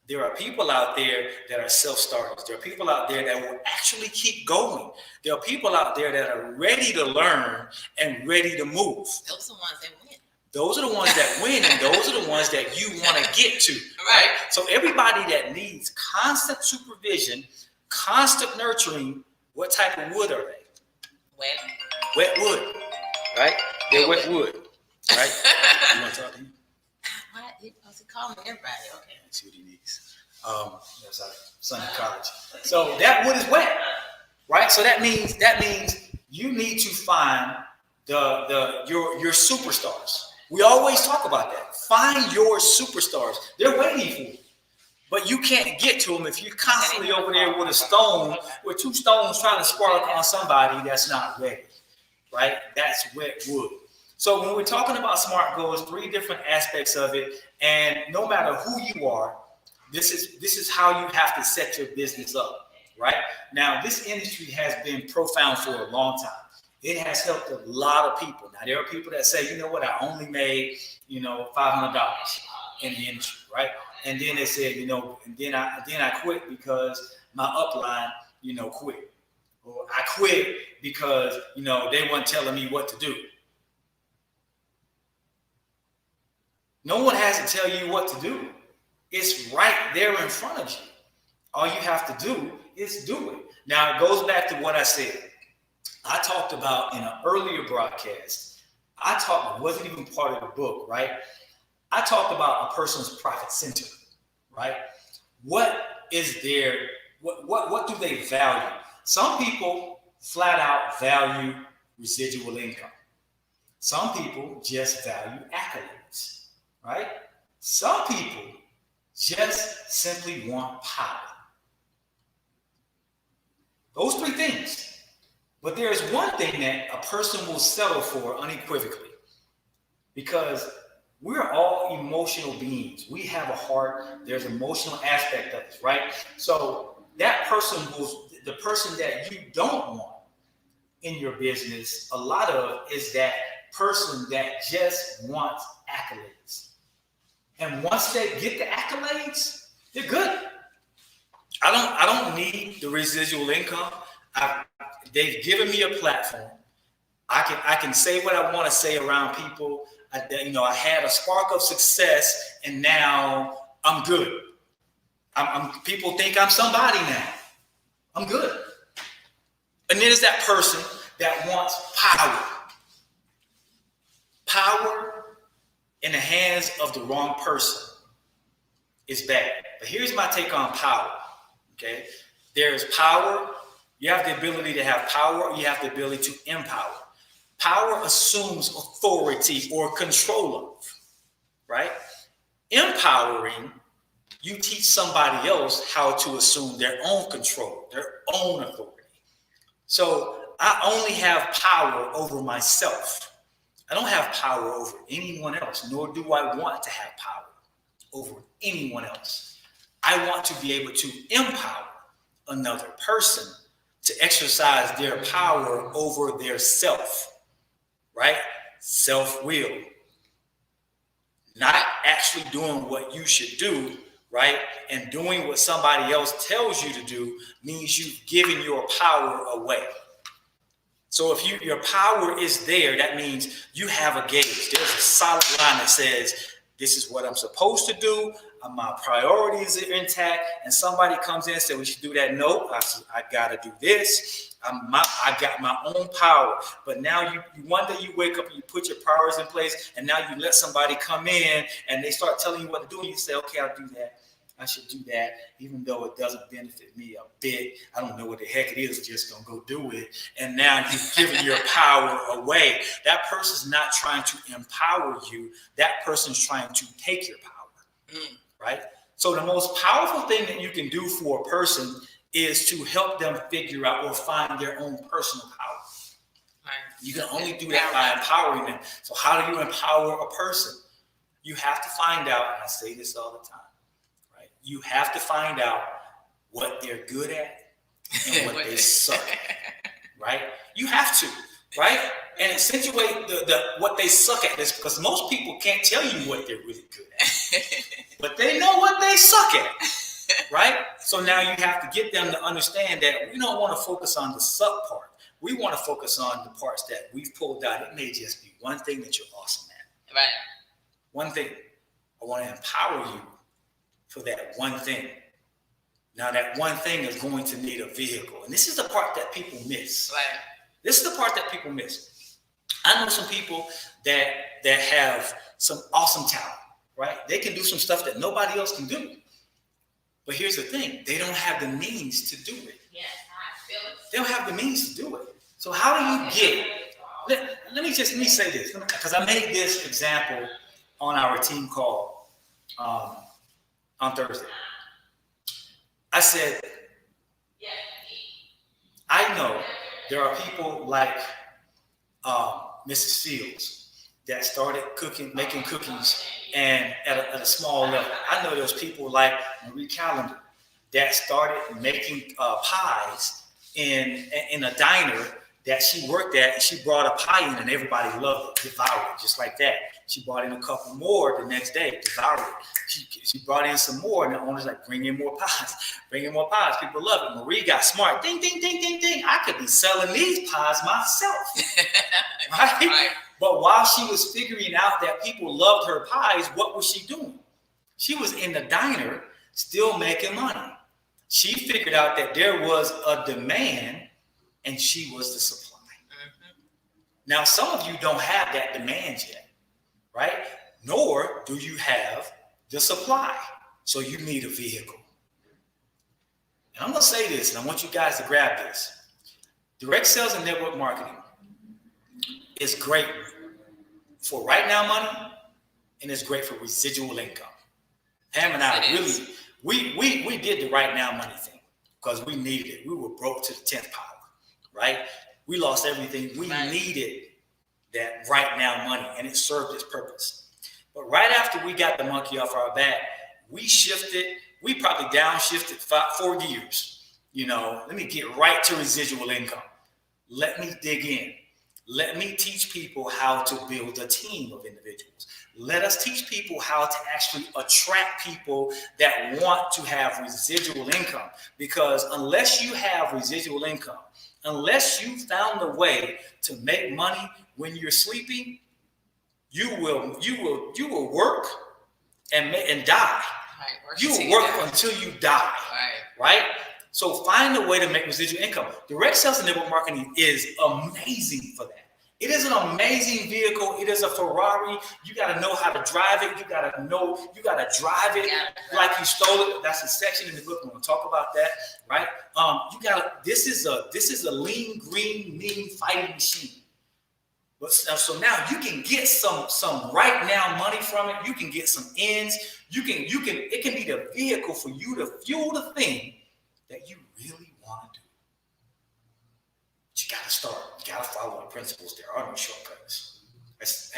There are people out there that are self-starters. There are people out there that will actually keep going. There are people out there that are ready to learn and ready to move. Those are the ones that win. Those are the ones that win, and those are the ones that you want to get to, right? So everybody that needs constant supervision, constant nurturing, what type of wood are they? Wet wood, right? They're wet wood, right? You want to talk to him? What? He supposed to call me everybody. Okay. Let's see what he needs. That's our son in college. So that wood is wet, right? So that means you need to find your superstars. We always talk about that. Find your superstars. They're waiting for you. But you can't get to them if you're constantly over there with with 2 stones trying to spark on somebody that's not ready, right? That's wet wood. So when we're talking about SMART goals, 3 different aspects of it, and no matter who you are, this is how you have to set your business up, right? Now, this industry has been profound for a long time. It has helped a lot of people. Now, there are people that say, you know what, I only made, $500 in the industry, right? And then they said, and then I quit because my upline, quit. Or I quit because, they weren't telling me what to do. No one has to tell you what to do. It's right there in front of you. All you have to do is do it. Now, it goes back to what I said. I talked about in an earlier broadcast, it wasn't even part of the book, right? I talked about a person's profit center, right? What is their, what do they value? Some people flat out value residual income. Some people just value accolades, right? Some people just simply want power. Those three things. But there is one thing that a person will settle for unequivocally, because we're all emotional beings. We have a heart. There's an emotional aspect of us, right? So that person the person that you don't want in your business, a lot of is that person that just wants accolades. And once they get the accolades, they're good. I don't need the residual income. They've given me a platform. I can say what I want to say around people. I had a spark of success, and now I'm good. People think I'm somebody now. I'm good. And then there's that person that wants power. Power in the hands of the wrong person is bad. But here's my take on power. Okay, there's power. You have the ability to have power. You have the ability to empower. Power assumes authority or control of, right? Empowering, you teach somebody else how to assume their own control, their own authority. So I only have power over myself. I don't have power over anyone else, nor do I want to have power over anyone else. I want to be able to empower another person to exercise their power over their self, right? Self-will. Not actually doing what you should do, right? And doing what somebody else tells you to do means you've given your power away. So if your power is there, that means you have a gauge. There's a solid line that says, this is what I'm supposed to do. My priorities are intact. And somebody comes in and says, we should do that. No, I got to do this. I got my own power. But now one day you wake up and you put your priorities in place, and now you let somebody come in and they start telling you what to do. And you say, okay, I'll do that. I should do that, even though it doesn't benefit me a bit. I don't know what the heck it is, just gonna go do it. And now you've given your power away. That person's not trying to empower you. That person's trying to take your power, right? So the most powerful thing that you can do for a person is to help them figure out or find their own personal power. Right. You can only do that by empowering them. So how do you empower a person? You have to find out, and I say this all the time, you have to find out what they're good at and what they suck at, right? You have to, right? And accentuate the what they suck at this, because most people can't tell you what they're really good at, but they know what they suck at, right? So now you have to get them to understand that we don't want to focus on the suck part. We want to focus on the parts that we've pulled out. It may just be one thing that you're awesome at. Right. One thing. I want to empower you for that one thing. Now that one thing is going to need a vehicle. And this is the part that people miss. Right. This is the part that people miss. I know some people that have some awesome talent, right? They can do some stuff that nobody else can do. But here's the thing, they don't have the means to do it. Yes, I feel it. They don't have the means to do it. So how do you get, let me say this, because I made this example on our team call on Thursday. I said, I know there are people like Mrs. Fields that started making cookies and at a small level. I know there's people like Marie Callender that started making pies in a diner that she worked at, and she brought a pie in and everybody loved it, devoured it, just like that. She brought in a couple more the next day, devoured it. She brought in some more, and the owner's like, bring in more pies, bring in more pies. People love it. Marie got smart. Ding, ding, ding, ding, ding. I could be selling these pies myself, right? But while she was figuring out that people loved her pies, what was she doing? She was in the diner still making money. She figured out that there was a demand, and she was the supply. Now, some of you don't have that demand yet, right? Nor do you have the supply. So you need a vehicle. And I'm going to say this, and I want you guys to grab this. Direct sales and network marketing is great for right now money, and it's great for residual income. Pam and I we did the right now money thing because we needed it. We were broke to the 10th power, right? We lost everything. We needed that right now money, and it served its purpose. But right after we got the monkey off our back, we probably downshifted 4 gears. Let me get right to residual income. Let me dig in. Let me teach people how to build a team of individuals. Let us teach people how to actually attract people that want to have residual income. Because unless you have residual income, unless you found a way to make money when you're sleeping, you will work and die. Right, you will work until you die. Right? So find a way to make residual income. Direct sales and network marketing is amazing for that. It is an amazing vehicle. It is a Ferrari. You got to know how to drive it. You got to drive it like you stole it. That's a section in the book. We're going to talk about that, right? This is a lean, green, mean fighting machine. But so now you can get some right now money from it. You can get some ends. It can be the vehicle for you to fuel the thing that you really want to do. But you got to start. You got to follow the principles. There are no shortcuts. That's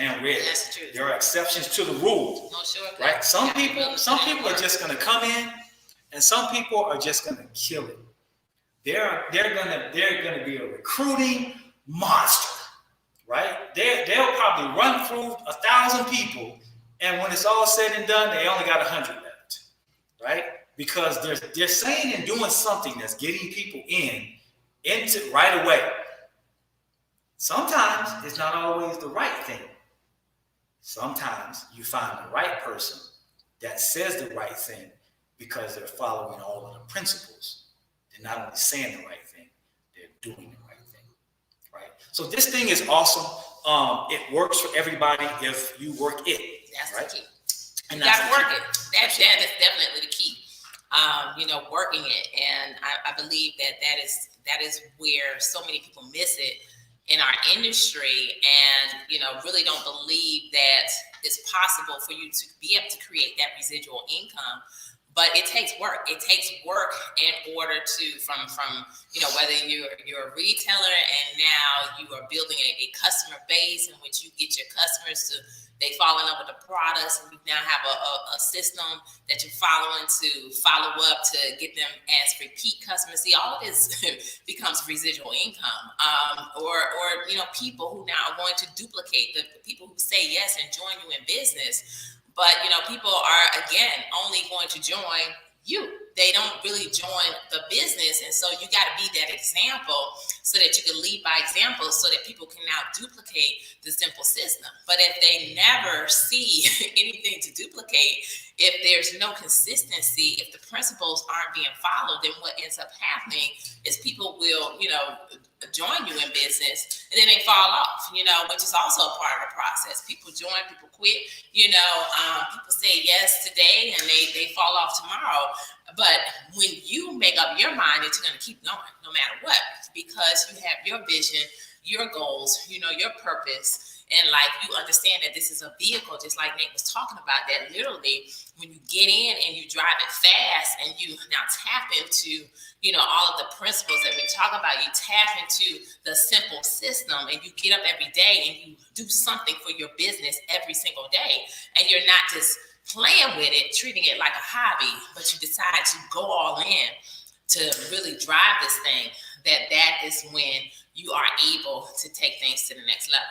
true. There are exceptions to the rule. No shortcuts. Right? Some people are just going to come in, and some people are just going to kill it. They're going to be a recruiting monster. Right? They'll probably run through 1,000 people, and when it's all said and done, they only got 100 left. Right? Because they're saying and doing something that's getting people into right away. Sometimes it's not always the right thing. Sometimes you find the right person that says the right thing because they're following all of the principles. They're not only saying the right thing, they're doing the right thing. Right? So this thing is awesome. It works for everybody if you work it. That's right? The key. You got to work it. That is definitely the key. Working it, and I believe that is where so many people miss it in our industry, and really don't believe that it's possible for you to be able to create that residual income. But it takes work. It takes work in order to from whether you're a retailer and now you are building a customer base in which you get your customers to they fall in love with the products, and you now have a system that you're following to follow up to get them as repeat customers. See, all of this becomes residual income, or people who now are going to duplicate the people who say yes and join you in business. But people are again only going to join you. They don't really join the business, and so you got to be that example so that you can lead by example, so that people can now duplicate the simple system. But if they never see anything to duplicate, if there's no consistency, if the principles aren't being followed, then what ends up happening is people will, join you in business, and then they fall off, which is also a part of the process. People join, people quit, people say yes today and they fall off tomorrow. But when you make up your mind that you're going to keep going no matter what, because you have your vision, your goals, your purpose, and you understand that this is a vehicle, just like Nate was talking about, that literally when you get in and you drive it fast and you now tap into, all of the principles that we talk about, you tap into the simple system and you get up every day and you do something for your business every single day. And you're not just playing with it, treating it like a hobby, but you decide to go all in to really drive this thing, that is when you are able to take things to the next level.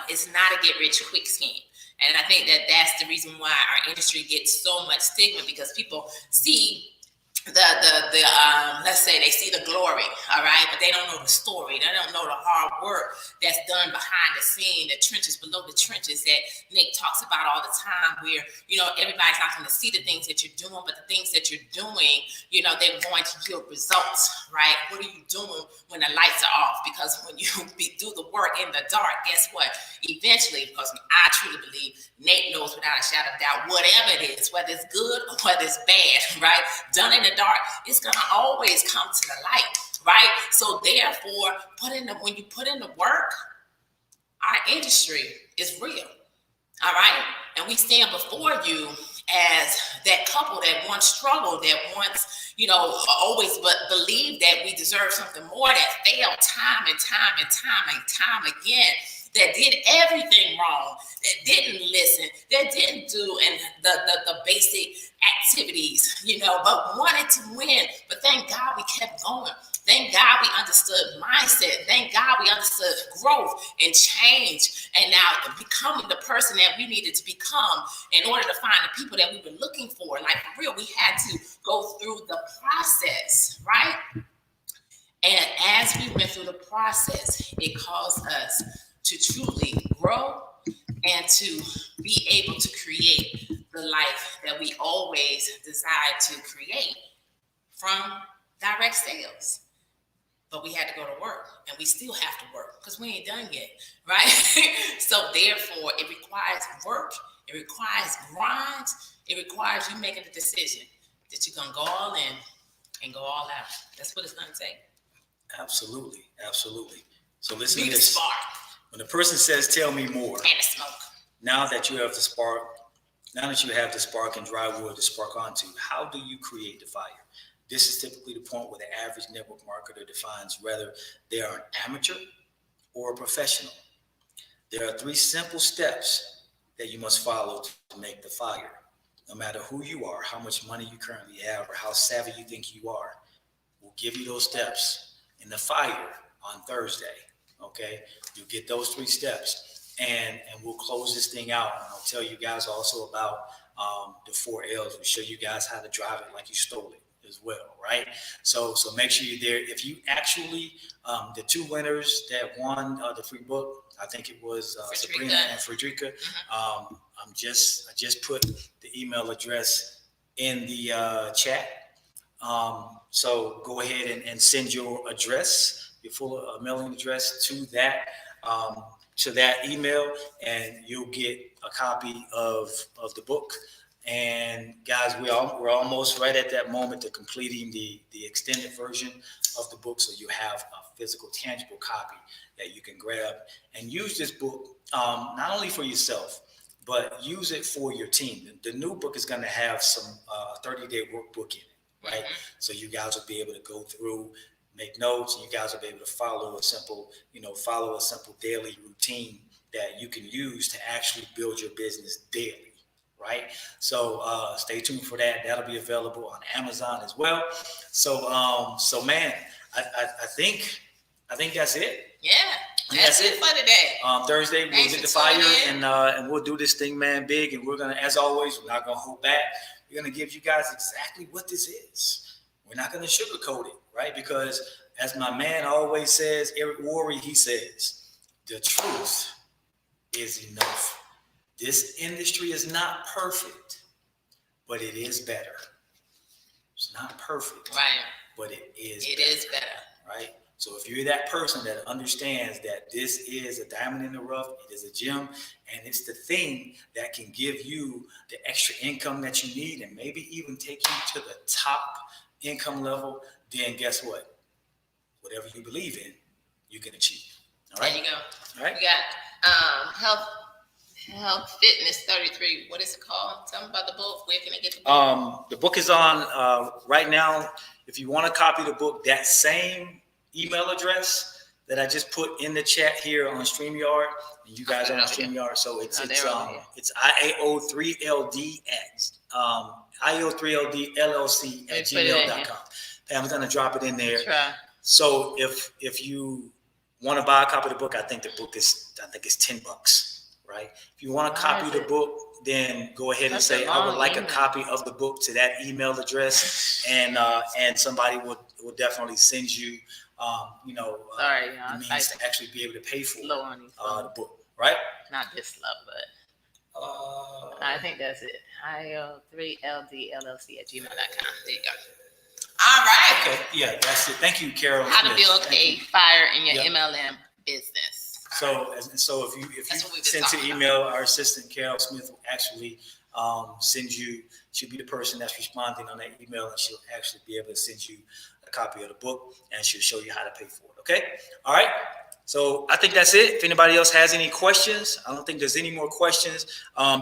It's not a get rich quick scheme. And I think that that's the reason why our industry gets so much stigma, because people see let's say they see the glory, all right, but they don't know the story. They don't know the hard work that's done behind the scene, the trenches below the trenches that Nick talks about all the time, where, everybody's not going to see the things that you're doing, but the things that you're doing, they're going to yield results, right? What are you doing when the lights are off? Because when you do the work in the dark, guess what? Eventually, because I truly believe Nate knows without a shadow of doubt, whatever it is, whether it's good or whether it's bad, right? Done in the dark, it's gonna always come to the light, right? So therefore, when you put in the work, our industry is real, all right? And we stand before you as that couple that once struggled, that once, always but believed that we deserve something more, that failed time and time and time and time again, that did everything wrong, that didn't listen, that didn't do the basic activities, but wanted to win. But thank God we kept going. Thank God we understood mindset. Thank God we understood growth and change, and now becoming the person that we needed to become in order to find the people that we were looking for. Like, for real, we had to go through the process, right? And as we went through the process, it caused us to truly grow and to be able to create the life that we always desired to create from direct sales. But we had to go to work, and we still have to work because we ain't done yet, right? So therefore, it requires work. It requires grind. It requires you making the decision that you're going to go all in and go all out. That's what it's going to take. Absolutely. Absolutely. So listen Be to the this. spark. When the person says, tell me more. And the smoke. Now that you have the spark, and dry wood to spark onto, how do you create the fire? This is typically the point where the average network marketer defines whether they are an amateur or a professional. There are 3 simple steps that you must follow to make the fire. No matter who you are, how much money you currently have, or how savvy you think you are, we'll give you those steps in the fire on Thursday. Okay, you get those 3 steps, and we'll close this thing out. And I'll tell you guys also about the 4 L's. We'll show you guys how to drive it like you stole it as well, right? So make sure you're there. If you actually, the 2 winners that won the free book, I think it was Sabrina and Frederica. Mm-hmm. I just put the email address in the chat. So go ahead and send your address, your full mailing address to that email, and you'll get a copy of the book. And guys, we're almost right at that moment to completing the extended version of the book, so you have a physical, tangible copy that you can grab and use this book not only for yourself, but use it for your team. The new book is going to have some 30-day workbook in it, right? Mm-hmm. So you guys will be able to go through, make notes, and you guys will be able to follow a simple daily routine that you can use to actually build your business daily. Right. So stay tuned for that. That'll be available on Amazon as well. So man, I think that's it. Yeah. That's it for today. Thursday we'll get the fire and we'll do this thing, man, big. And we're gonna, as always, we're not gonna hold back. We're gonna give you guys exactly what this is. We're not gonna sugarcoat it, right? Because as my man always says, Eric Worre, he says, the truth is enough. This industry is not perfect, but it is better. It's not perfect, right? But it is better, right? So if you're that person that understands that this is a diamond in the rough, it is a gem, and it's the thing that can give you the extra income that you need and maybe even take you to the top income level, then guess what? Whatever you believe in, you can achieve. All right? There you go. All right? We got Health Fitness 33. What is it called? Tell me about the book. Where can I get the book? The book is on right now. If you want to copy the book, that same email address that I just put in the chat here on StreamYard, and you guys are on StreamYard, so it's IAO3LD at gmail.com. I'm gonna drop it in there. So if you want to buy a copy of the book, I think it's $10. Right? If you want to copy the book, then go ahead and That's say, a I would long like a email. copy of the book to that email address, and somebody will definitely send you, Sorry, y'all. the It's means like to actually be able to pay for slow on these the phones. book, right? Not this slow, but I think that's it. IO3LDLLC@gmail.com. There you go. All right. Okay, yeah, that's it. Thank you, Carol. How to Yes, build thank a you. fire in your Yep. MLM business. So if you That's what we've been send to the talking email, our assistant Carol Smith will actually send you. She'll be the person that's responding on that email, and she'll actually be able to send you a copy of the book, and she'll show you how to pay for it. Okay, all right. So I think that's it. If anybody else has any questions, I don't think there's any more questions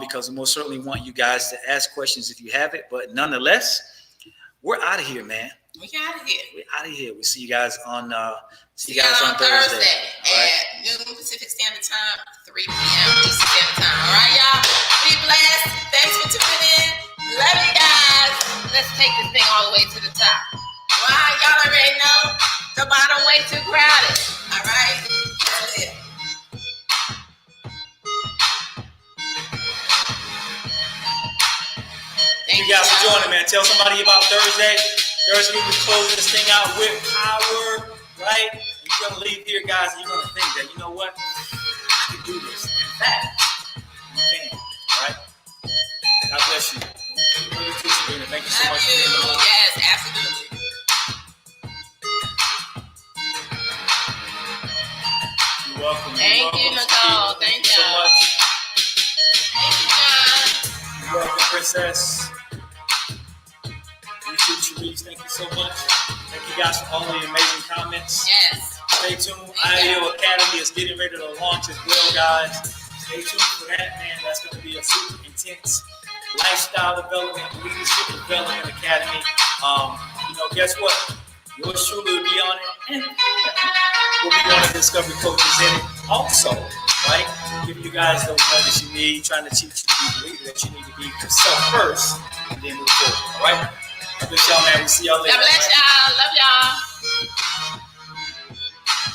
because we most certainly want you guys to ask questions if you have it. But nonetheless, we're out of here, man. We out of here. We're out of here. We'll see you guys on See y'all on Thursday All right. at noon Pacific Standard Time, 3 p.m. Eastern Standard Time. All right, y'all. Be blessed. Thanks for tuning in. Love you guys. Let's take this thing all the way to the top. Why? Y'all already know the bottom way too crowded. All right. That's it. Thank you guys for joining, man. Tell somebody about Thursday. Thursday, we close this thing out with power, right? And you're going to leave here, guys, and you're going to think that, you know what? I can do this. In fact, you can, all right? God bless you. Thank you so Love much for you. being on. Yes, absolutely. You're welcome. Thank you, Nicole. Thank you so y'all. much. Thank you, John. You're welcome, Princess. You too, Sharice. Thank you so much. Thank you guys for all the amazing comments. Yes. Stay tuned. IAO Academy is getting ready to launch as well, guys. Stay tuned for that, man. That's going to be a super intense lifestyle development, leadership development academy. Guess what? Yours truly will be on it. And we'll be on the Discovery Coaches in it also, right? Giving you guys those nuggets you need, trying to teach you to be the leader that you need to be yourself first, and then move forward, all right? God bless y'all, man. We'll see y'all later. God bless y'all. Love y'all.